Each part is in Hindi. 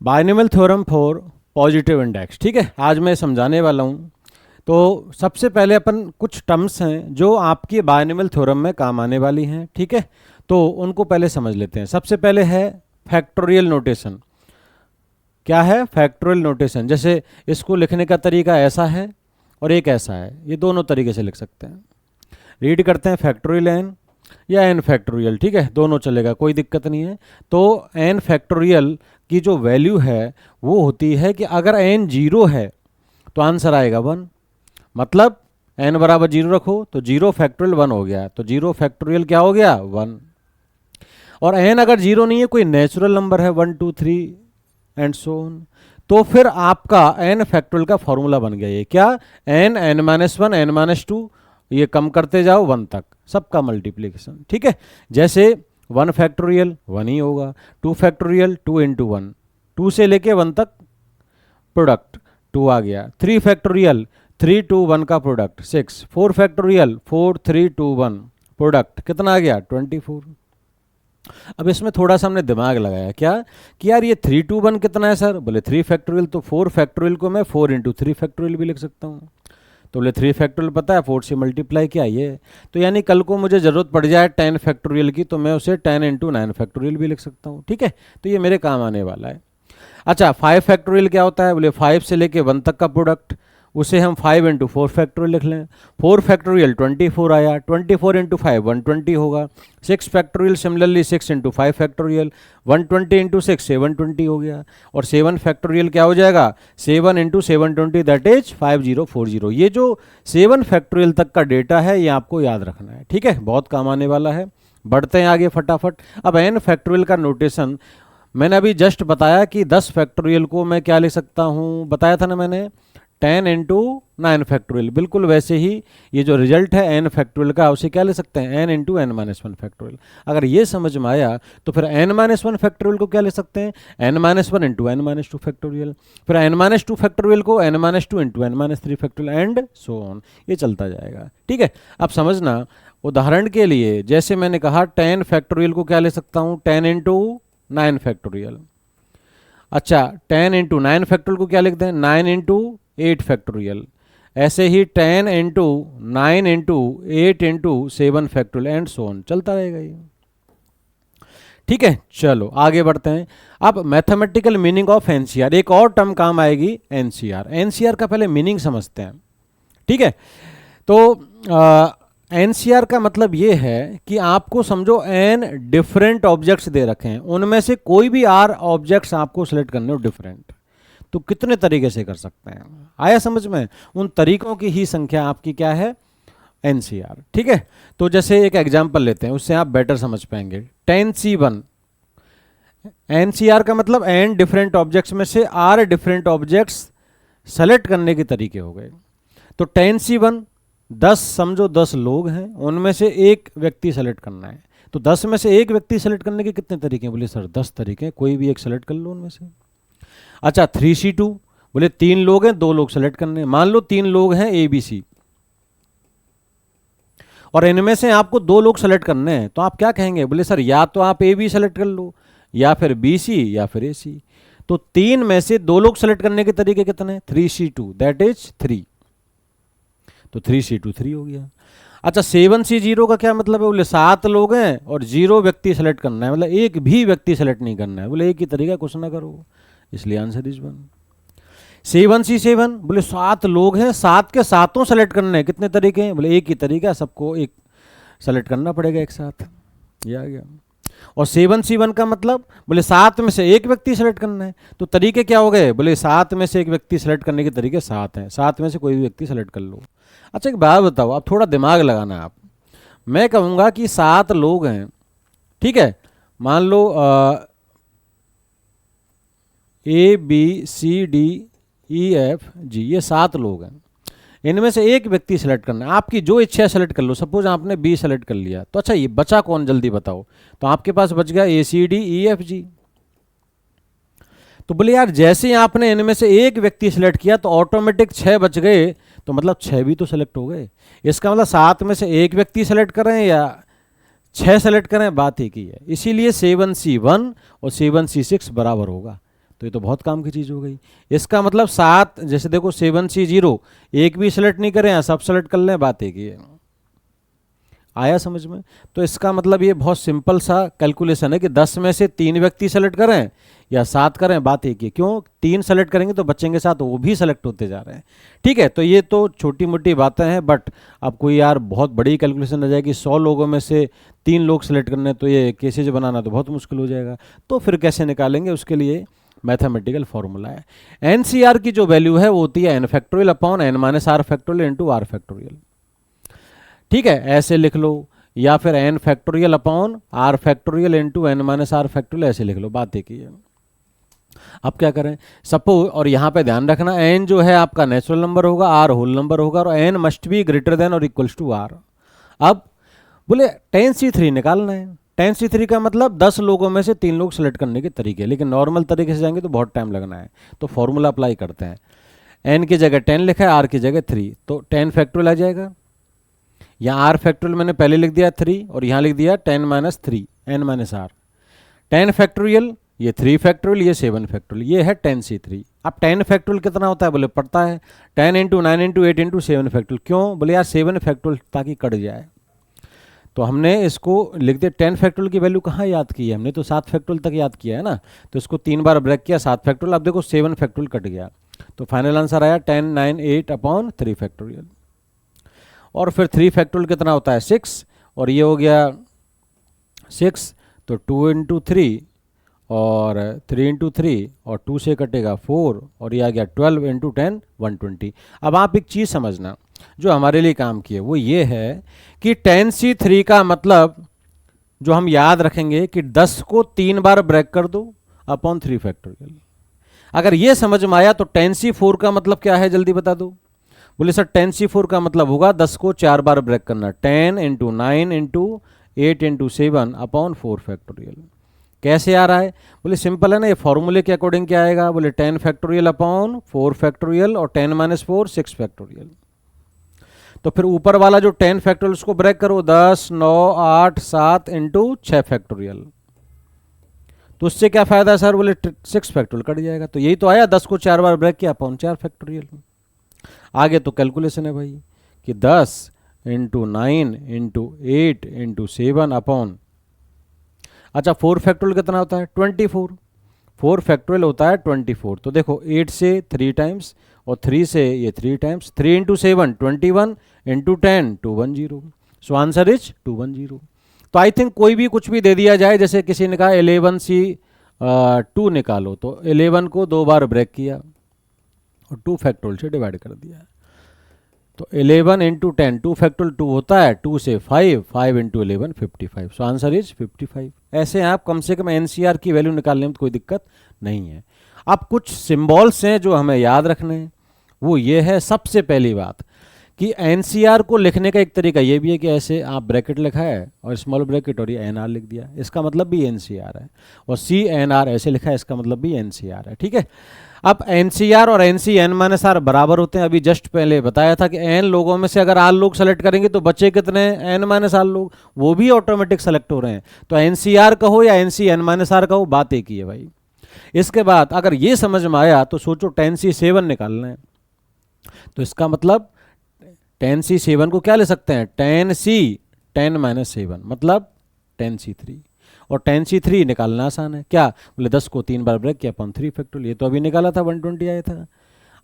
Binomial theorem for positive index. ठीक है, आज मैं समझाने वाला हूँ। तो सबसे पहले अपन कुछ टर्म्स हैं जो आपकी बायनॉमियल थ्योरम में काम आने वाली हैं। ठीक है, तो उनको पहले समझ लेते हैं। सबसे पहले है फैक्टोरियल नोटेशन। क्या है फैक्टोरियल नोटेशन? जैसे इसको लिखने का तरीका ऐसा है और एक ऐसा है, ये दोनों तरीके से लिख सकते हैं। रीड करते हैं फैक्टोरियल एन या एन फैक्टोरियल। ठीक है, दोनों चलेगा, कोई दिक्कत नहीं है। तो एन फैक्टोरियल की जो वैल्यू है वो होती है कि अगर एन जीरो है तो आंसर आएगा 1। मतलब एन बराबर जीरो रखो तो जीरो फैक्टोरियल 1 हो गया, तो जीरो फैक्टोरियल क्या हो गया 1। और एन अगर जीरो नहीं है, कोई नेचुरल नंबर है 1 2 3 एंड सो ऑन, तो फिर आपका एन फैक्टोरियल का फॉर्मूला बन गया। ये क्या? N n minus one n minus two, ये कम करते जाओ 1 तक, सबका मल्टीप्लीकेशन। ठीक है, जैसे 1 फैक्टोरियल 1 ही होगा, 2 फैक्टोरियल 2 इंटू 1, 2 से लेके 1 तक प्रोडक्ट 2 आ गया। 3 फैक्टोरियल 3 2 1 का प्रोडक्ट 6, 4 फैक्टोरियल 4 3 2 1 प्रोडक्ट कितना आ गया 24। अब इसमें थोड़ा सा हमने दिमाग लगाया, क्या कि यार ये 3 2 1 कितना है सर? बोले 3 फैक्टोरियल, तो 4 फैक्टोरियल को मैं 4 इंटू 3 फैक्टोरियल भी लिख सकता हूँ। तो बोले 3 फैक्टोरियल पता है 4 से मल्टीप्लाई किया ये, तो यानी कल को मुझे ज़रूरत पड़ जाए 10 फैक्टोरियल की तो मैं उसे 10 इंटू 9 फैक्टोरियल भी लिख सकता हूँ। ठीक है, तो ये मेरे काम आने वाला है। अच्छा, 5 फैक्टोरियल क्या होता है? बोले 5 से लेके 1 तक का प्रोडक्ट, उसे हम 5 इंटू 4 फैक्टोरियल लिख लें। 4 फैक्टोरियल 24 आया, 24 इंटू 5 120 होगा। 6 factorial similarly 6 into 5 factorial 120 into 6 720 हो गया। और 7 फैक्टोरियल क्या हो जाएगा? 7 इंटू 720 दैट इज 5040। ये जो 7 फैक्टोरियल तक का डेटा है ये आपको याद रखना है। ठीक है, बहुत काम आने वाला है। बढ़ते हैं आगे फटाफट। अब एन फैक्टोरियल का नोटेशन मैंने अभी जस्ट बताया कि 10 फैक्टोरियल को मैं क्या लिख सकता हूँ, बताया था ना मैंने, 10 इंटू 9 फैक्टोरियल। बिल्कुल वैसे ही ये जो रिजल्ट है एन फैक्टोरियल का, उसे क्या ले सकते हैं? N into n minus one factorial. अगर ये समझ में आया तो फिर एन माइनस वन फैक्टोरियल को क्या ले सकते हैं? N minus one into n minus two factorial. फिर एन माइनस टू फैक्टोरियल को n minus two into n minus three factorial and so on, ये चलता जाएगा। ठीक है, अब समझना, उदाहरण के लिए जैसे मैंने कहा 10 फैक्टोरियल को क्या ले सकता हूँ? 10 इंटू 9 फैक्टोरियल। अच्छा, 10 इंटू 9 फैक्टोरियल को क्या लिख दें? 9 इंटू 8 फैक्टोरियल। ऐसे ही 10 into 9 into 8 into 7 factorial and so on, चलता रहेगा ये। ठीक है, चलो आगे बढ़ते हैं। अब मैथमेटिकल मीनिंग ऑफ एनसीआर, एक और टर्म काम आएगी एनसीआर। एनसीआर का पहले मीनिंग समझते हैं। ठीक है, तो एनसीआर का मतलब ये है कि आपको समझो एन डिफरेंट ऑब्जेक्ट्स दे रखे हैं, उनमें से कोई भी आर ऑब्जेक्ट्स आपको सिलेक्ट करने हो डिफरेंट, तो कितने तरीके से कर सकते हैं? आया समझ में? उन तरीकों की ही संख्या आपकी क्या है? एनसीआर। ठीक है, तो जैसे एक एग्जांपल लेते हैं, उससे आप बेटर समझ पाएंगे। 10C1, एनसीआर का मतलब एन डिफरेंट ऑब्जेक्ट्स में से आर डिफरेंट ऑब्जेक्ट्स सेलेक्ट करने के तरीके हो गए। तो 10C1 10 समझो 10 लोग हैं, उनमें से एक व्यक्ति सेलेक्ट करना है। तो 10 में से एक व्यक्ति सेलेक्ट करने के कितने तरीके हैं? बोले सर 10 तरीके हैं, कोई भी एक सेलेक्ट कर लो उनमें से। अच्छा, 3C2, बोले 3 लोग हैं, 2 लोग सेलेक्ट करने हैं। मान लो 3 लोग हैं ABC और इनमें से आपको 2 लोग सेलेक्ट करने हैं, तो आप क्या कहेंगे? बोले सर या तो आप AB सेलेक्ट कर लो या फिर BC या फिर AC। तो 3 में से 2 लोग सेलेक्ट करने के तरीके कितने? 3C2 दैट इज 3, तो 3C2 3 हो गया। अच्छा, 7C0 का क्या मतलब है? बोले 7 लोग हैं और 0 व्यक्ति सेलेक्ट करना है, मतलब एक भी व्यक्ति सेलेक्ट नहीं करना है। बोले एक ही तरीका कुछ ना करो, इसलिए आंसर इज 1। 7C7, बोले 7 लोग हैं, 7 के सातों सेलेक्ट करने हैं, कितने तरीके हैं? बोले एक ही तरीका, सबको एक सेलेक्ट करना पड़ेगा एक साथ, ये आ गया। और 7C1 का मतलब बोले 7 में से एक व्यक्ति सेलेक्ट करना है, तो तरीके क्या हो गए? बोले 7 में से एक व्यक्ति सेलेक्ट करने के तरीके 7 हैं, 7 में से कोई भी व्यक्ति सेलेक्ट कर लो। अच्छा, एक बात बताओ, आप थोड़ा दिमाग लगाना। आप, मैं कहूँगा कि 7 लोग हैं, ठीक है, मान लो ABCDEFG, ये 7 लोग हैं, इनमें से एक व्यक्ति सेलेक्ट करना है। आपकी जो इच्छा सेलेक्ट कर लो, सपोज आपने B सेलेक्ट कर लिया, तो अच्छा ये बचा कौन, जल्दी बताओ। तो आपके पास बच गया ACDEFG। तो बोले यार जैसे ही आपने इनमें से एक व्यक्ति सेलेक्ट किया तो ऑटोमेटिक 6 बच गए, तो मतलब 6 भी तो सेलेक्ट हो गए। इसका मतलब 7 में से एक व्यक्ति सेलेक्ट करें या 6 सेलेक्ट करें, बात एक ही है। इसीलिए 7C1 और 7C6 बराबर होगा। तो ये तो बहुत काम की चीज़ हो गई। इसका मतलब 7, जैसे देखो 7C0, एक भी सेलेक्ट नहीं करें, सब सेलेक्ट कर लें, बात एक ही है। आया समझ में? तो इसका मतलब ये बहुत सिंपल सा कैलकुलेशन है कि 10 में से 3 व्यक्ति सेलेक्ट करें या 7 करें, बात एक ही है। क्यों? 3 सेलेक्ट करेंगे तो बचेंगे 7, वो भी सेलेक्ट होते जा रहे हैं। ठीक है, तो ये तो छोटी मोटी बातें हैं, बट अब कोई यार बहुत बड़ी कैलकुलेशन आ जाएगी, 100 लोगों में से 3 लोग सेलेक्ट करने, तो ये केसेज बनाना तो बहुत मुश्किल हो जाएगा। तो फिर कैसे निकालेंगे? उसके लिए मैथमेटिकल फॉर्मूला है। एनसीआर की जो वैल्यू है वो होती है n factorial upon n minus r factorial into r factorial. ठीक है, ऐसे लिख लो, या फिर n factorial upon r factorial into n minus r factorial, ऐसे लिख लो, बात एक ही है। अब क्या करें? सपोज, और यहाँ पे ध्यान रखना, n जो है आपका नेचुरल नंबर होगा, r होल नंबर होगा, और n must be greater than और इक्वल्स टू r। अब बोले tan C3 निकालना है। tan C3 का मतलब 10 लोगों में से 3 लोग सेलेक्ट करने के तरीके, लेकिन नॉर्मल तरीके से जाएंगे तो बहुत टाइम लगना है। तो फॉर्मूला अप्लाई करते हैं। n की जगह 10 लिखा है, r की जगह 3, तो 10 फैक्टोरियल आ जाएगा। यहाँ r फैक्टोरियल मैंने पहले लिख दिया 3, और यहाँ लिख दिया 10 minus 3 n minus r। 10 factorial, ये 3 फैक्टोरियल, ये 7 फैक्टोरियल, ये है tan C3। अब 10 फैक्टोरियल कितना होता है? बोले पड़ता है 10 इंटू 9 इंटू 8 इंटू 7 फैक्टोरियल। क्यों? बोले यार 7 फैक्टोरियल ताकि कट जाए, तो हमने इसको लिख दिया। 10 फैक्टोरियल की वैल्यू कहाँ याद की है हमने? तो 7 फैक्टोरियल तक याद किया है ना, तो इसको 3 बार ब्रेक किया, 7 फैक्टोरियल। अब देखो 7 फैक्टोरियल कट गया, तो फाइनल आंसर आया 10 9 8 अपॉन 3 फैक्टोरियल। और फिर 3 फैक्टोरियल कितना होता है? 6, और ये हो गया 6, तो 2 इंटू 3 और 3 इंटू 3 और 2 से कटेगा 4, और ये आ गया 12 इंटू 10 120। अब आप एक चीज़ समझना जो हमारे लिए काम की है, वो ये है कि tan C3 का मतलब जो हम याद रखेंगे कि 10 को 3 बार ब्रेक कर दो अपॉन 3 फैक्टोरियल। अगर ये समझ में आया तो tan C4 का मतलब क्या है, जल्दी बता दो। बोले सर tan C4 का मतलब होगा 10 को 4 बार ब्रेक करना, 10 into 9 into 8 into 7 upon 4 factorial. कैसे आ रहा है? बोले सिंपल है ना, ये फॉर्मूले के अकॉर्डिंग क्या आएगा? बोले 10 फैक्टोरियल अपॉन 4 फैक्टोरियल, और 10 माइनस 4 6 फैक्टोरियल। तो फिर ऊपर वाला जो 10 फैक्टोरियल उसको ब्रेक करो, 10 9 8 7 इंटू 6 फैक्टोरियल। तो उससे क्या फायदा है सर? बोले 6 फैक्टोरियल कट जाएगा। तो यही तो आया, 10 को 4 बार ब्रेक किया अपॉन 4 फैक्टोरियल। आगे तो कैलकुलेशन है भाई कि 10 इंटू 9 इंटू 8 इंटू 7 अपॉन, अच्छा 4 फैक्टोरियल कितना होता है? 24। 4 फैक्टोरियल होता है 24। तो देखो 8 से 3 टाइम्स, और 3 से ये 3 times, 3 into 7 21 into 10 210। So answer is 210। तो आई थिंक कोई भी कुछ भी दे दिया जाए, जैसे किसी ने कहा 11C2 निकालो, तो 11 को 2 बार ब्रेक किया और 2 फैक्टोरियल से डिवाइड कर दिया। तो 11 इंटू 10, 2 फैक्टोरियल 2 होता है, 2 से 5, 5 इंटू 11 55। So answer is 55। ऐसे आप कम से कम एनसीआर की वैल्यू निकालने में तो कोई दिक्कत नहीं है। अब कुछ सिंबल्स हैं जो हमें याद रखने हैं, वो ये है सबसे पहली बात कि एनसीआर को लिखने का एक तरीका ये भी है कि ऐसे आप ब्रैकेट लिखा है और स्मॉल ब्रैकेट और ये एनआर लिख दिया, इसका मतलब भी एनसीआर है, और CNR ऐसे लिखा है, इसका मतलब भी एनसीआर है। ठीक है, अब एनसीआर और एनसीएन माइनस आर बराबर होते हैं। अभी जस्ट पहले बताया था कि एन लोगों में से अगर आर लोग सेलेक्ट करेंगे तो बच्चे कितने? एन माइनस आर लोग, वो भी ऑटोमेटिक सेलेक्ट हो रहे हैं। तो एनसीआर कहो या एनसीएन माइनस आर कहो, बात एक ही है भाई। इसके बाद अगर ये समझ में आया तो सोचो tan C7 निकालना है, तो इसका मतलब tan C7 को क्या ले सकते हैं? tan माइनस 7 मतलब tan C3, और tan C3 निकालना आसान है। क्या बोले? 10 को 3 बार ब्रेक किया अपन 3 फैक्टोरियल, ये तो अभी निकाला था 120 आया था।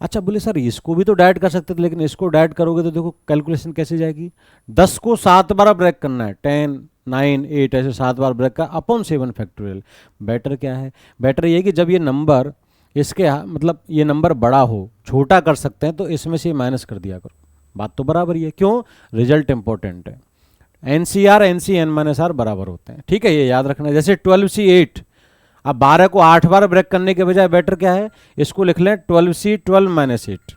अच्छा बोले सर इसको भी तो डाइट कर सकते थे, लेकिन इसको डाइट करोगे तो देखो कैलकुलेशन कैसे जाएगी। 10 को 7 बार ब्रेक करना है, 10 9 8 ऐसे 7 बार ब्रेक का अपॉन 7 फैक्टोरियल। बेटर क्या है? बेटर ये कि जब ये नंबर इसके मतलब ये नंबर बड़ा हो, छोटा कर सकते हैं तो इसमें से माइनस कर दिया करो, बात तो बराबर ही है। क्यों? रिजल्ट इंपॉर्टेंट है। एनसीआर एनसीएन माइनस आर बराबर होते हैं, ठीक है, ये याद रखना है। जैसे 12C8, अब 12 को 8 बार ब्रेक करने के बजाय बेटर क्या है, इसको लिख लें 12C12 माइनस 8।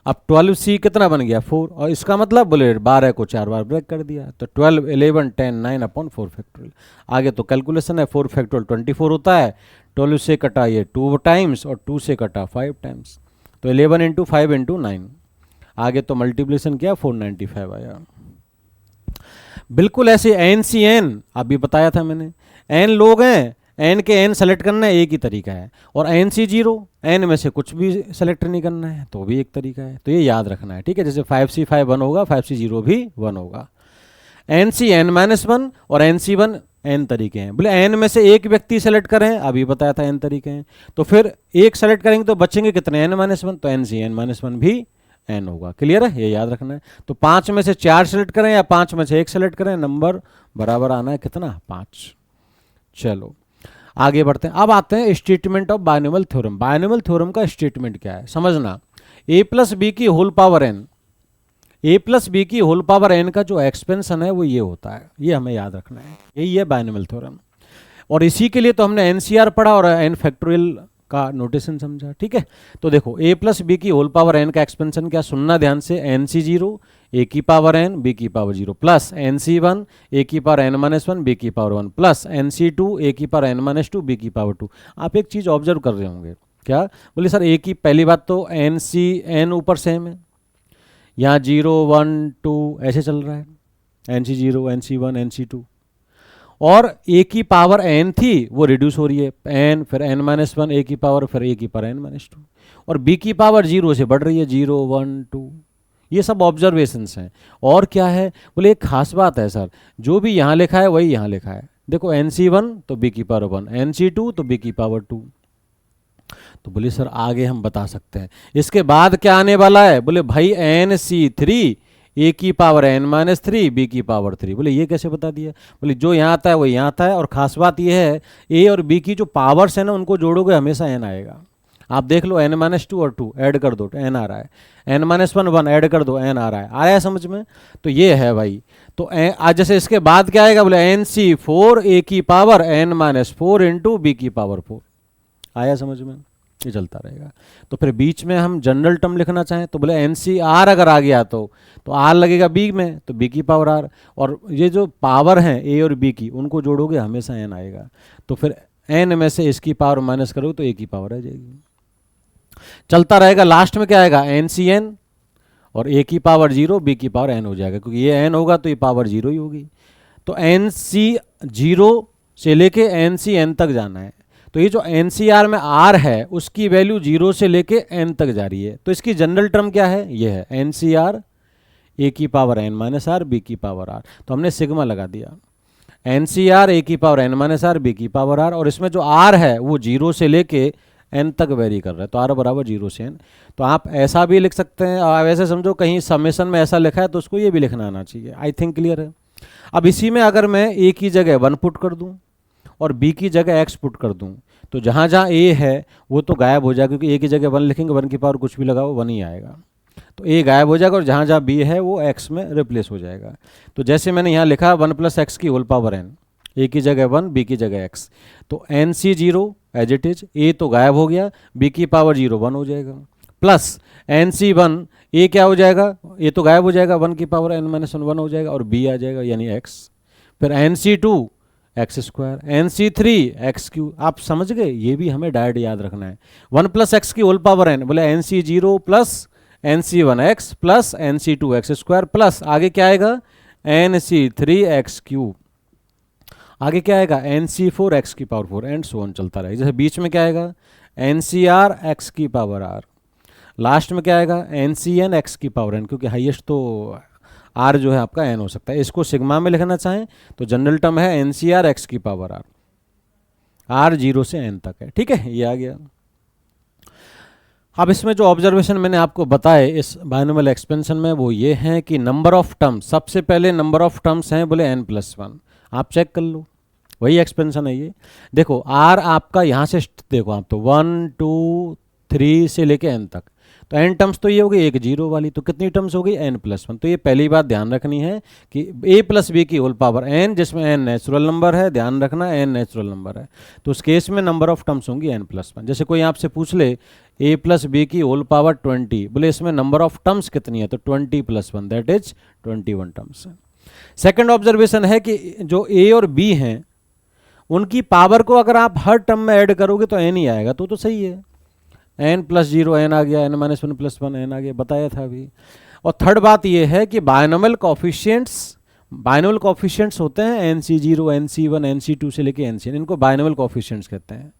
अब 12C कितना बन गया? 4, और इसका मतलब बोले 12 को 4 बार ब्रेक कर दिया, तो 12 11 10 9 अपॉन 4 फैक्टोरियल। आगे तो कैलकुलेशन है, 4 फैक्टोरियल 24 होता है, 12 से कटा ये 2 टाइम्स और 2 से कटा 5 टाइम्स, तो 11 इंटू 5 इंटू 9। आगे तो मल्टीप्लिकेशन किया 495 आया। बिल्कुल ऐसे एनसीएन अभी बताया था मैंने, एन लोग हैं, एन के एन सेलेक्ट करना है, एक ही तरीका है। और एन सी जीरो, एन में से कुछ भी सेलेक्ट नहीं करना है, तो भी एक तरीका है। तो ये याद रखना है, ठीक है। जैसे 5C5 1 होगा, 5C0 भी 1 होगा। एन सी एन माइनस 1 और एन सी 1 एन तरीके हैं। बोले एन में से एक व्यक्ति सेलेक्ट करें, अभी बताया था एन तरीके हैं। तो फिर एक सेलेक्ट करेंगे तो बचेंगे कितने, एन माइनस 1, तो एन सी एन माइनस 1 भी एन होगा। क्लियर है, ये याद रखना है। तो 5 में से 4 सेलेक्ट करें या 5 में से 1 सेलेक्ट करें, नंबर बराबर आना है कितना, 5। चलो आगे बढ़ते हैं। अब आते हैं statement of binomial theorem. Binomial theorem का स्टेटमेंट क्या है समझना। ए प्लस बी की होल पावर एन, ए प्लस बी की होल पावर एन का जो एक्सपेंशन है वो ये होता है, ये हमें याद रखना है, यही है बायनोमियल थ्योरम। और इसी के लिए तो हमने एनसीआर पढ़ा और एन फैक्टोरियल का नोटेशन समझा, ठीक है। तो देखो ए प्लस बी की होल पावर एन का एक्सपेंशन क्या, सुनना ध्यान से, एन सी जीरो ए की पावर एन बी की power zero plus N C one ए की power N minus one B की power one plus N C two A की power N minus two B की पावर टू। आप एक चीज़ ऑब्जर्व कर रहे होंगे, क्या बोले सर, ए की पहली बात तो एन सी एन ऊपर सेम है, यहाँ 0 1 2 ऐसे चल रहा है, एन सी जीरो एन सी वन एन सी टू। और ए की पावर एन थी वो रिड्यूस हो रही है, एन फिर एन माइनस वन ए की पावर फिर ए की पावर एन माइनस टू। और बी की पावर 0 से बढ़ रही है, 0 1 2। ये सब ऑब्जर्वेशंस हैं। और क्या है बोले, एक खास बात है सर, जो भी यहाँ लिखा है वही यहाँ लिखा है। देखो एन सी वन तो बी की पावर 1, एन सी टू तो बी की पावर 2। तो बोले सर आगे हम बता सकते हैं इसके बाद क्या आने वाला है, बोले भाई एन सी थ्री ए की power N minus three B की पावर 3। बोले ये कैसे बता दिया, बोले जो यहाँ आता है वो यहाँ आता है। और खास बात ये है, ए और बी की जो पावर्स है ना उनको जोड़ोगे हमेशा एन आएगा। आप देख लो एन माइनस टू और 2 ऐड कर दो एन आ रहा है, एन माइनस वन 1 ऐड कर दो एन आ रहा है। आया समझ में, तो ये है भाई। तो आज जैसे इसके बाद क्या आएगा, बोले एन सी 4 ए की power N minus 4 into b की पावर 4। आया समझ में, ये चलता रहेगा। तो फिर बीच में हम जनरल टर्म लिखना चाहें तो बोले एन सी आर अगर आ गया तो आर लगेगा बी में, तो बी की पावर आर। और ये जो पावर हैं ए और बी की उनको जोड़ोगे हमेशा एन आएगा। तो फिर एन में से इसकी पावर माइनस करोगे तो ए की पावर आ जाएगी, चलता रहेगा। लास्ट में क्या आएगा, एन सी एन और ए की पावर 0 बी की पावर एन हो जाएगा, क्योंकि ये एन होगा तो ये पावर 0 ही होगी। तो एन सी 0 से लेके एन सी एन तक जाना है। तो ये जो एन सी आर में आर है उसकी वैल्यू 0 से लेके एन तक जा रही है। तो इसकी जनरल टर्म क्या है, ये है एन सी आर ए की power N minus R B की पावर आर। तो हमने सिग्मा लगा दिया, एन सी आर ए की power N minus R B की पावर आर। और इसमें जो आर है वो 0 से लेके एन तक वेरी कर रहा है, तो आर बराबर 0 से एन। तो आप ऐसा भी लिख सकते हैं, आप ऐसे समझो कहीं समेशन में ऐसा लिखा है तो उसको ये भी लिखना आना चाहिए। आई थिंक क्लियर है। अब इसी में अगर मैं ए की जगह 1 पुट कर दूं और बी की जगह x पुट कर दूं, तो जहाँ जहाँ a है वो तो गायब हो जाएगा, क्योंकि a की जगह 1 लिखेंगे 1 की पावर कुछ भी लगाओ 1 ही आएगा। तो a गायब हो जाएगा और जहाँ जहाँ b है वो x में रिप्लेस हो जाएगा। तो जैसे मैंने यहाँ लिखा 1 प्लस एक्स की होल पावर n, a की जगह 1 b की जगह x। तो n c 0 as it is, a तो गायब हो गया, b की पावर 0 1 हो जाएगा, प्लस एन सी 1 a क्या हो जाएगा, a तो गायब हो जाएगा, 1 की पावर n माइनस 1 हो जाएगा और b आ जाएगा यानी x। फिर n c 2 x square, n c 3 x cube. आप समझ गए, ये भी हमें डायरेक्ट याद रखना है। 1 प्लस एक्स की होल पावर एन, बोले n c 0 plus N c 1 x plus N c 2 x square plus आगे क्या आएगा, एन सी 3 एक्स क्यू। आगे क्या आएगा, एन सी 4 एक्स की पावर 4 एंड सो ऑन चलता रहेगा। जैसे बीच में क्या आएगा, एन सी आर एक्स की पावर आर। लास्ट में क्या आएगा, एन सी एन एक्स की पावर एन, क्योंकि हाईएस्ट तो आर जो है आपका एन हो सकता है। इसको सिग्मा में लिखना चाहें तो जनरल टर्म है एन सी आर एक्स की पावर आर, आर 0 से एन तक है, ठीक है, ये आ गया। अब इसमें जो ऑब्जर्वेशन मैंने आपको बताए इस बायनोमियल एक्सपेंशन में वो ये हैं कि नंबर ऑफ टर्म्स, सबसे पहले नंबर ऑफ टर्म्स हैं बोले n+1। आप चेक कर लो, वही एक्सपेंशन है ये। देखो आर आपका यहाँ से देखो आप तो 1 2 3 से लेके n तक, तो n टर्म्स तो ये हो गई एक 0 वाली, तो कितनी टर्म्स हो गई n+1। तो ये पहली बात ध्यान रखनी है कि a प्लस बी की होल पावर n, जिसमें n नेचुरल नंबर है, ध्यान रखना n नेचुरल नंबर है, तो उस केस में नंबर ऑफ टर्म्स होंगी n+1। जैसे कोई आपसे पूछ ले a प्लस बी की होल पावर 20, बोले इसमें नंबर ऑफ टर्म्स कितनी है, तो 20+1 दैट इज 21 टर्म्स है। सेकेंड ऑब्जर्वेशन है कि जो a और b हैं उनकी पावर को अगर आप हर टर्म में ऐड करोगे तो n ही आएगा, तो सही है। n+0 n आ गया, n-1+1 n आ गया, बताया था अभी। और थर्ड बात ये है कि बायनोमियल कोफिशिएंट्स बाइनोमियल कोफिशिएंट्स होते हैं NC0, NC1, NC2 से लेके NCn, इनको बाइनोमियल कोफिशिएंट्स कहते हैं।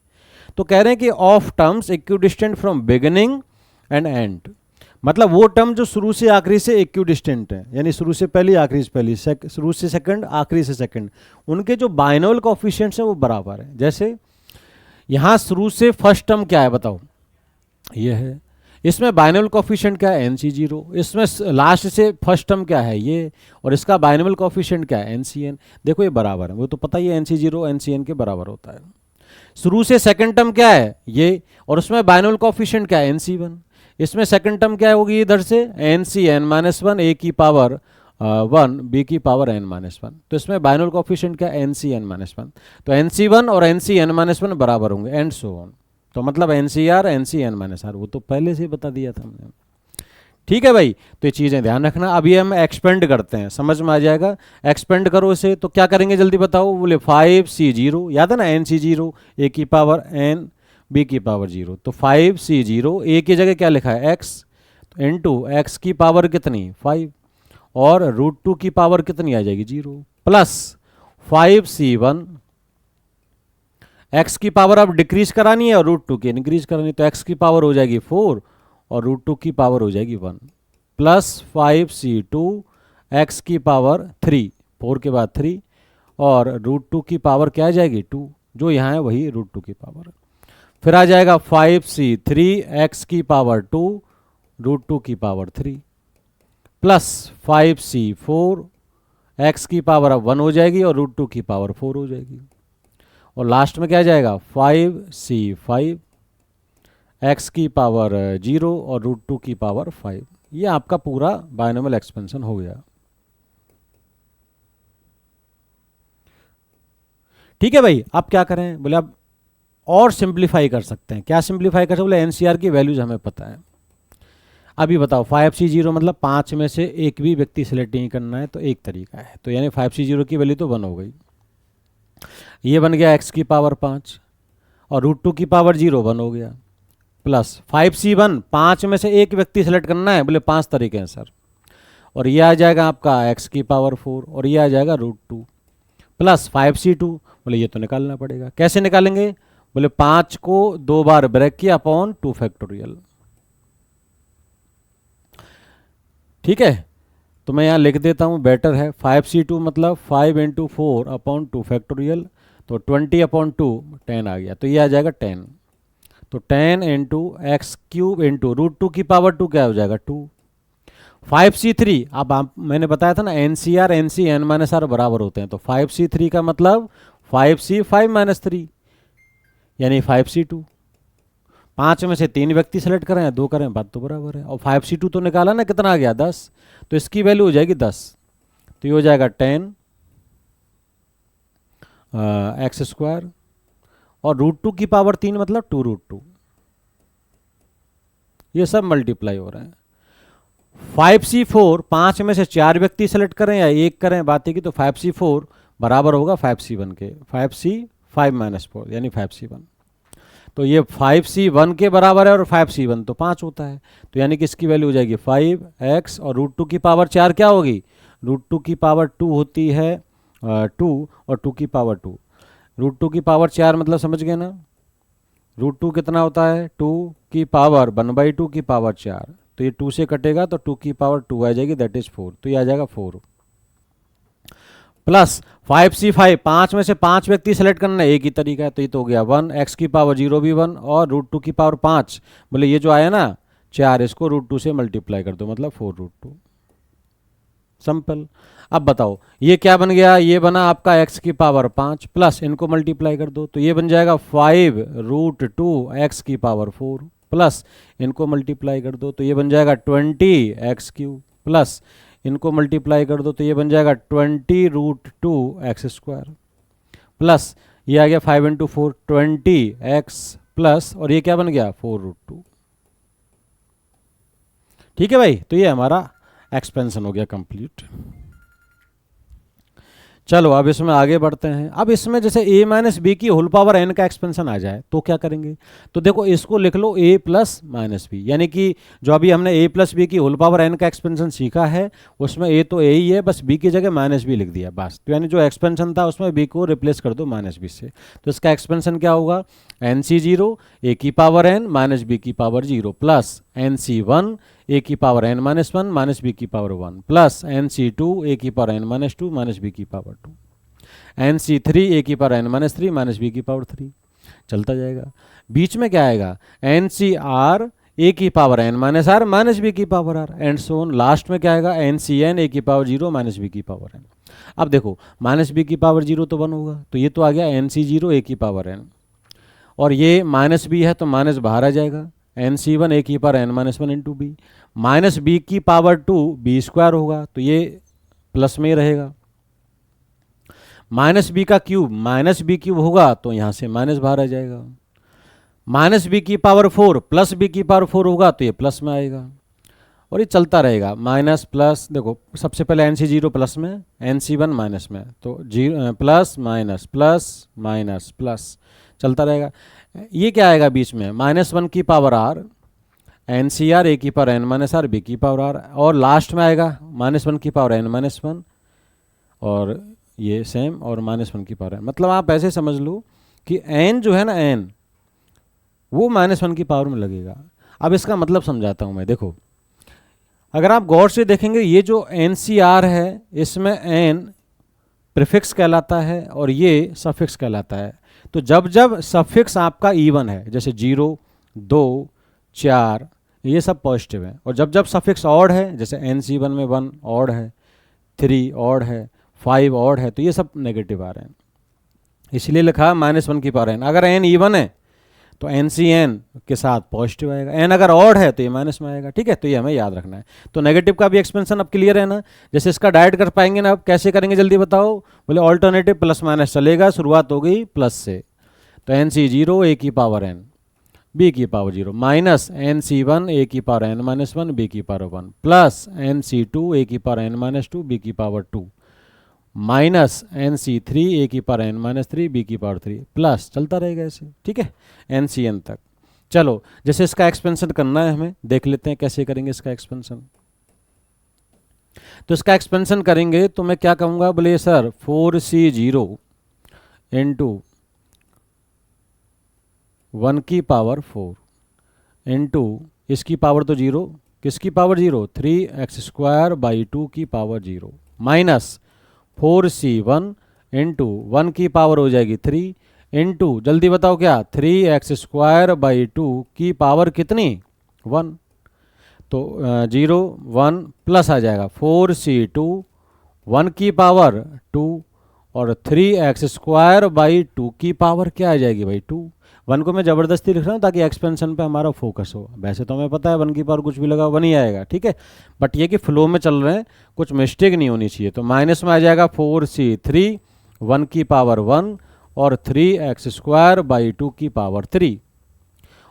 तो कह रहे हैं कि of terms equidistant from beginning and and, मतलब वो टर्म जो शुरू से आखिरी से इक्विडिस्टेंट है, यानी शुरू से पहली आखिरी से पहली, शुरू से सेकंड आखिरी से सेकंड, उनके जो बाइनोमियल कोफिशिएंट्स हैं वो बराबर है। जैसे यहाँ शुरू से फर्स्ट टर्म क्या है बताओ, ये है, इसमें बाइनोमियल कोफिशिएंट क्या है NC0, इसमें लास्ट से फर्स्ट टर्म क्या है ये, और इसका बाइनोमियल कोफिशिएंट क्या है NCn। देखो ये बराबर है, वो तो पता ही है NC0 NCn के बराबर होता है। शुरू से सेकंड टर्म क्या है ये, और उसमें बाइनोमियल कोफिशिएंट क्या है NC1, इसमें सेकंड टर्म क्या होगी इधर से NCn-1 a की पावर 1 b की पावर n-1, तो इसमें बाइनोमियल कोफिशिएंट क्या है NCn-1, तो NC1 और NCn-1 बराबर होंगे एंड सो ऑन। तो मतलब NCr NCn-r, वो तो पहले से ही बता दिया था हमने। ठीक है भाई, तो ये चीज़ें ध्यान रखना। अभी हम एक्सपेंड करते हैं, समझ में आ जाएगा। एक्सपेंड करो इसे, तो क्या करेंगे जल्दी बताओ, बोले 5C0, याद है ना NC0 a की पावर n b की पावर 0, तो 5C0 a की जगह क्या लिखा है x, तो इनटू x की पावर कितनी 5, और √2 की पावर कितनी आ जाएगी 0, प्लस 5C1, x की पावर अब डिक्रीज करानी है और √2 की इंक्रीज करानी है, तो x की पावर हो जाएगी 4 और √2 की पावर हो जाएगी 1, प्लस 5C2 x की पावर 3, 4 के बाद 3, और √2 की पावर क्या आ जाएगी 2, जो यहाँ है वही √2 की पावर। फिर आ जाएगा 5C3 x की पावर 2 √2 की पावर 3, प्लस 5C4 x की पावर अब 1 हो जाएगी और √2 की पावर 4 हो जाएगी, और लास्ट में क्या आ जाएगा 5C5 x की पावर 0 और √2 की पावर 5। ये आपका पूरा बाइनोमियल एक्सपेंशन हो गया। ठीक है भाई, अब क्या करें, बोले अब और सिंप्लीफाई कर सकते हैं। क्या सिंप्लीफाई कर सकते, बोले NCr की वैल्यूज हमें पता है। अभी बताओ 5C0 मतलब 5 में से एक भी व्यक्ति सिलेक्ट नहीं करना है, तो एक तरीका है, तो यानी 5C0 की वैल्यू तो 1 हो गई, ये बन गया x की पावर 5 और √2 की पावर 0 1 हो गया, प्लस 5C1 5 में से एक व्यक्ति सेलेक्ट करना है, बोले 5 तरीके हैं सर, और ये आ जाएगा आपका x की पावर 4 और ये आ जाएगा √2, प्लस 5C2, बोले ये तो निकालना पड़ेगा, कैसे निकालेंगे, बोले 5 को 2 बार ब्रेक किया अपॉन 2 फैक्टोरियल। ठीक है, तो मैं यहाँ लिख देता हूँ, बेटर है। 5C2 मतलब 5 × 4 अपॉन 2 फैक्टोरियल, तो 20 अपॉन 2 10 आ गया, तो ये आ जाएगा 10, तो 10 × x³ × √2 की पावर 2 क्या हो जाएगा 2। 5C3 अब आप मैंने बताया था ना NCr NCn-r बराबर होते हैं, तो 5C3 का मतलब 5C5-3 यानी 5C2। 5 में से 3 व्यक्ति सेलेक्ट करें या 2 करें, बात तो बराबर है, और 5C2 तो निकाला ना, कितना आ गया 10, तो इसकी वैल्यू हो जाएगी 10, तो ये हो जाएगा 10 x², और √2 की पावर 3 मतलब 2√2, ये सब मल्टीप्लाई हो रहे हैं। 5C4 5 में से 4 व्यक्ति सेलेक्ट करें या 1 करें, बात है कि, तो 5C4 बराबर होगा 5C1 के, 5C5-4 यानी 5C1, तो ये 5C1 के बराबर है और 5C1 तो 5 होता है, तो यानी कि इसकी वैल्यू हो जाएगी 5x, और √2 की पावर 4 क्या होगी, √2 की पावर 2 होती है 2, और 2 की पावर 2, √2 की पावर 4 मतलब समझ गए ना, √2 कितना होता है 2 की पावर 1/2 की पावर 4, तो ये 2 से कटेगा तो 2 की पावर 2 आ जाएगी, दैट इज 4, तो ये आ जाएगा 4, प्लस 5C5 5 में से 5 व्यक्ति सेलेक्ट करना है, एक ही तरीका है, तो ये तो हो गया 1, x की पावर 0 भी 1, और √2 की पावर 5, बोले ये जो आया ना 4, इसको √2 से मल्टीप्लाई कर दो, मतलब 4√2, सिंपल। अब बताओ ये क्या बन गया, ये बना आपका x की पावर 5, प्लस इनको मल्टीप्लाई कर दो, तो ये बन जाएगा 5√2 x की पावर 4, प्लस इनको मल्टीप्लाई कर दो, तो ये बन जाएगा 20x³, प्लस इनको मल्टीप्लाई कर दो, तो ये बन जाएगा 20√2 x², प्लस ये आ गया 5 × 4 20x, प्लस और ये क्या बन गया 4√2। ठीक है भाई, तो ये हमारा एक्सपेंशन हो गया कंप्लीट। चलो अब इसमें आगे बढ़ते हैं। अब इसमें जैसे a माइनस बी की होल पावर n का एक्सपेंशन आ जाए तो क्या करेंगे? तो देखो इसको लिख लो a प्लस माइनस बी, यानी कि जो अभी हमने a प्लस बी की होल पावर n का एक्सपेंशन सीखा है उसमें a तो a ही है, बस b की जगह माइनस बी लिख दिया बस। तो यानी जो एक्सपेंशन था उसमें b को रिप्लेस कर दो माइनस बी से। तो इसका एक्सपेंशन क्या होगा? एन सी जीरो ए की पावर n माइनस बी की power zero plus N C one ए की power n minus one minus B की power one plus N C two A की power n minus two minus B की power two N C three ए की power n minus three minus B की पावर थ्री। चलता जाएगा। बीच में क्या आएगा? एन सी आर ए की power n minus R minus B की power R and so on. Last में क्या आएगा? एन सी एन ए की पावर जीरो माइनस बी की पावर n। अब देखो माइनस बी की पावर जीरो तो वन होगा, तो ये तो आ गया एन सी जीरो ए की पावर n, और ये माइनस बी है तो माइनस बाहर आ जाएगा, एन सी वन ए की power n minus one into b minus B की पावर टू बी स्क्वायर होगा तो ये प्लस में रहेगा। माइनस बी का क्यूब माइनस बी क्यूब होगा तो यहाँ से माइनस बाहर आ जाएगा। माइनस बी की पावर फोर प्लस बी की पावर फोर होगा तो ये प्लस में आएगा, और ये चलता रहेगा माइनस प्लस। देखो सबसे पहले एन सी जीरो प्लस में, एन सी वन माइनस में, तो zero plus minus plus minus plus चलता रहेगा। ये क्या आएगा बीच में? माइनस वन की power R N C R A की power N minus R B की पावर आर, और लास्ट में आएगा माइनस वन की पावर एन माइनस वन, और ये सेम, और माइनस वन की पावर एन। मतलब आप ऐसे समझ लो कि एन जो है ना, एन वो माइनस वन की पावर में लगेगा। अब इसका मतलब समझाता हूँ मैं। देखो अगर आप गौर से देखेंगे ये जो एन सी आर है इसमें एन प्रीफिक्स कहलाता है और ये सफिक्स कहलाता है। तो जब जब सफिक्स आपका इवन है, जैसे जीरो, दो, चार, ये सब पॉजिटिव है, और जब जब सफिक्स ऑड है, जैसे एन सी वन में वन ऑड है, थ्री ऑड है, फाइव ऑड है, तो ये सब नेगेटिव आ रहे हैं। इसलिए लिखा माइनस वन की पावर एन। अगर एन इवन है तो एन सी एन के साथ पॉजिटिव आएगा, एन अगर ऑड है तो ये माइनस में आएगा। ठीक है, तो ये हमें याद रखना है। तो नेगेटिव का भी एक्सपेंशन अब क्लियर है ना? जैसे इसका डायरेक्ट कर पाएंगे ना, अब कैसे करेंगे जल्दी बताओ? बोले ऑल्टरनेटिव प्लस माइनस चलेगा, शुरुआत हो गई प्लस से, तो एन सी जीरो ए की पावर एन बी की पावर जीरो माइनस एन सी वन ए की power N minus one B की power one plus N C two A की power N minus two B की power two minus N C three ए की power N minus three B की पावर थ्री, प्लस चलता रहेगा ऐसे। ठीक है, एन सी एन तक। चलो जैसे इसका एक्सपेंशन करना है हमें, देख लेते हैं कैसे करेंगे इसका एक्सपेंशन। तो इसका एक्सपेंशन करेंगे तो मैं क्या कहूँगा? बोले sir 4c zero into one की पावर फोर इंटू इसकी पावर तो जीरो, किसकी power zero? 3x² by two की power zero minus 4c1 into one की पावर हो जाएगी 3 इंटू जल्दी बताओ क्या? 3x² बाई टू की पावर कितनी? 1। तो 0 1 प्लस आ जाएगा 4c2 वन की पावर 2 और 3x² बाई टू की पावर क्या आ जाएगी भाई? 2। वन को मैं ज़बरदस्ती लिख रहा हूँ ताकि एक्सपेंशन पे हमारा फोकस हो। वैसे तो हमें पता है वन की पावर कुछ भी लगा वन ही आएगा। ठीक है, बट ये कि फ्लो में चल रहे हैं, कुछ मिस्टेक नहीं होनी चाहिए। तो माइनस में आ जाएगा 4c3 वन की पावर 1 और 3x² बाई टू की पावर 3,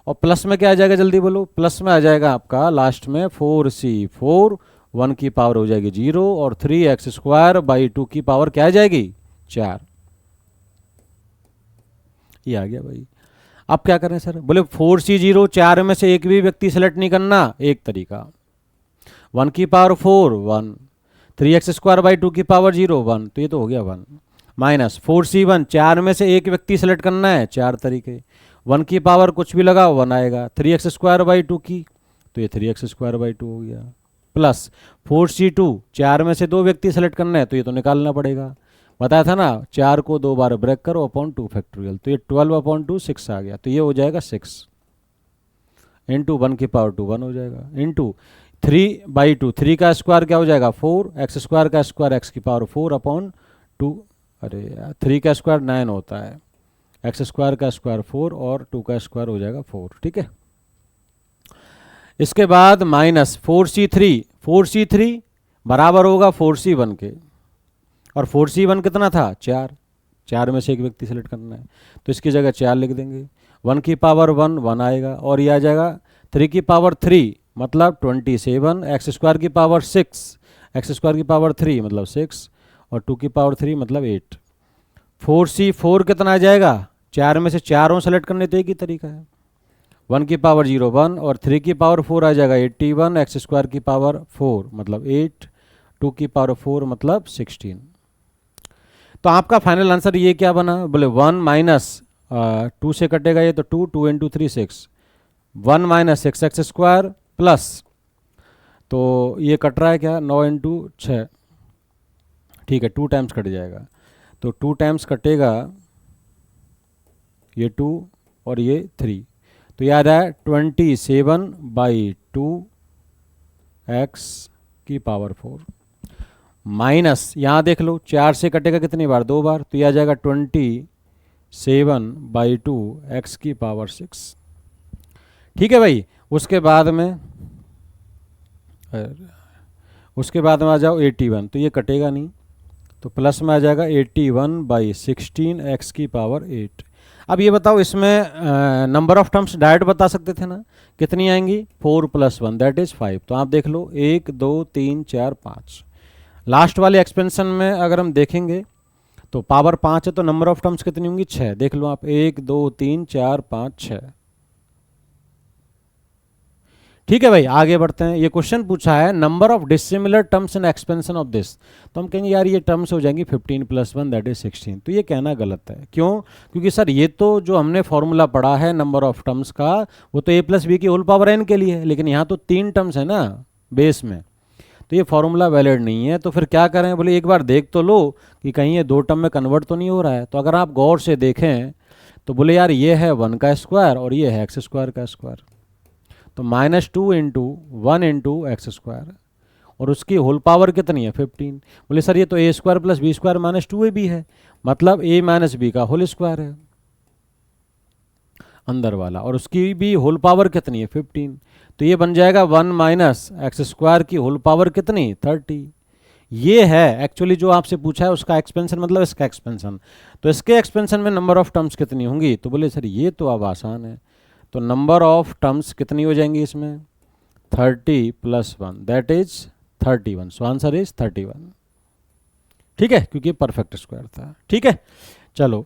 और प्लस में क्या आ जाएगा जल्दी बोलो? प्लस में आ जाएगा आपका लास्ट में 4c4 वन की पावर हो जाएगी 0 और 3x² बाई टू की पावर क्या आ जाएगी? 4। ये आ गया भाई। अब क्या करें सर? बोले 4c जीरो, चार में से एक भी व्यक्ति सेलेक्ट नहीं करना। एक तरीका, वन की पावर 4 1, 3x² बाई टू की पावर 0 1, तो ये तो हो गया 1 माइनस 4c1, चार में से एक व्यक्ति सेलेक्ट करना है। चार तरीके, वन की पावर कुछ भी लगाओ 1 आएगा, 3x² बाई टू की, तो ये 3x² बाई टू हो गया, प्लस 4c2, चार में से दो व्यक्ति सेलेक्ट करना है, तो ये तो निकालना पड़ेगा। बताया था ना, 4 को 2 बार ब्रेक करो अपॉन 2 फैक्टोरियल, तो ये 12 अपॉन 2 6 आ गया, तो ये हो जाएगा 6 इंटू वन की पावर 2 1 हो जाएगा, इंटू 3 बाई टू, 3 का स्क्वायर क्या हो जाएगा 4, x² का स्क्वायर x की पावर 4 अपॉन 2, अरे 3 का स्क्वायर 9 होता है, x² का स्क्वायर 4 और 2 का स्क्वायर हो जाएगा 4। ठीक है, इसके बाद माइनस 4c3 बराबर होगा 4c1 के, और 4c1 कितना था? 4 में से एक व्यक्ति सेलेक्ट करना है, तो इसकी जगह 4 लिख देंगे। 1 की पावर 1 1 आएगा, और ये आ जाएगा 3 की पावर 3 मतलब 27, x² की पावर 6, x² की पावर 3 मतलब 6, और 2 की पावर 3 मतलब 8। 4c4 कितना आ जाएगा, 4 में से 4 सेलेक्ट करने तो एक ही तरीका है, 1 की पावर 0 1 और 3 की पावर 4 आ जाएगा 81, एक्स स्क्वायर की पावर 4 मतलब 8, 2 की पावर 4 मतलब 16। तो आपका फाइनल आंसर ये क्या बना, बोले 1 माइनस 2 से कटेगा ये तो 2, 2 into 3 6, 1 minus 6 x square plus, तो ये कट रहा है क्या 9 इंटू 6, ठीक है 2 टाइम्स कट जाएगा, तो 2 टाइम्स कटेगा ये 2 और ये 3, तो याद है 27/2 एक्स की पावर 4 माइनस, यहाँ देख लो 4 से कटेगा कितनी बार, 2 बार, तो यह आ जाएगा 27/2 एक्स की पावर 6। ठीक है भाई। उसके बाद में आ जाओ 81, तो ये कटेगा नहीं, तो प्लस में आ जाएगा 81/16 एक्स की पावर 8। अब ये बताओ इसमें नंबर ऑफ टर्म्स डायरेक्ट बता सकते थे ना, कितनी आएंगी 4 + 1 दैट इज 5। तो आप देख लो 1 2 3 4 5, लास्ट वाले एक्सपेंशन में अगर हम देखेंगे तो पावर 5 है तो नंबर ऑफ टर्म्स कितनी होंगी 6, देख लो आप 1 2 3 4 5 6। ठीक है भाई, आगे बढ़ते हैं। ये क्वेश्चन पूछा है number of dissimilar terms in expansion of this, तो हम कहेंगे यार ये टर्म्स हो जाएंगी 15 + 1 दैट इज 16। तो ये कहना गलत है, क्यों, क्योंकि सर ये तो जो हमने फॉर्मूला पढ़ा है नंबर ऑफ टर्म्स का वो तो a + b की होल पावर n के लिए है, लेकिन यहाँ तो 3 टर्म्स है ना बेस में, तो ये फॉर्मूला वैलिड नहीं है। तो फिर क्या करें, बोले एक बार देख तो लो कि कहीं ये 2 टर्म में कन्वर्ट तो नहीं हो रहा है। तो अगर आप गौर से देखें तो बोले यार ये है 1 का स्क्वायर और ये है एक्स स्क्वायर का स्क्वायर, तो -2 इंटू 1 इंटू एक्स स्क्वायर और उसकी होल पावर कितनी है 15। बोले सर ये तो a² + b² - 2ab है, मतलब a - b का होल स्क्वायर है अंदर वाला, और उसकी भी होल पावर कितनी है 15, तो ये बन जाएगा 1 माइनस एक्स स्क्वायर की होल पावर कितनी 30। ये है एक्चुअली जो आपसे पूछा है उसका एक्सपेंशन, मतलब इसका एक्सपेंशन। तो इसके एक्सपेंशन में नंबर ऑफ टर्म्स कितनी होंगी, तो बोले सर ये तो अब आसान है, तो नंबर ऑफ टर्म्स कितनी हो जाएंगी इसमें 30 + 1 that is 31। So answer is 31। ठीक है, क्योंकि परफेक्ट स्क्वायर था। ठीक है, चलो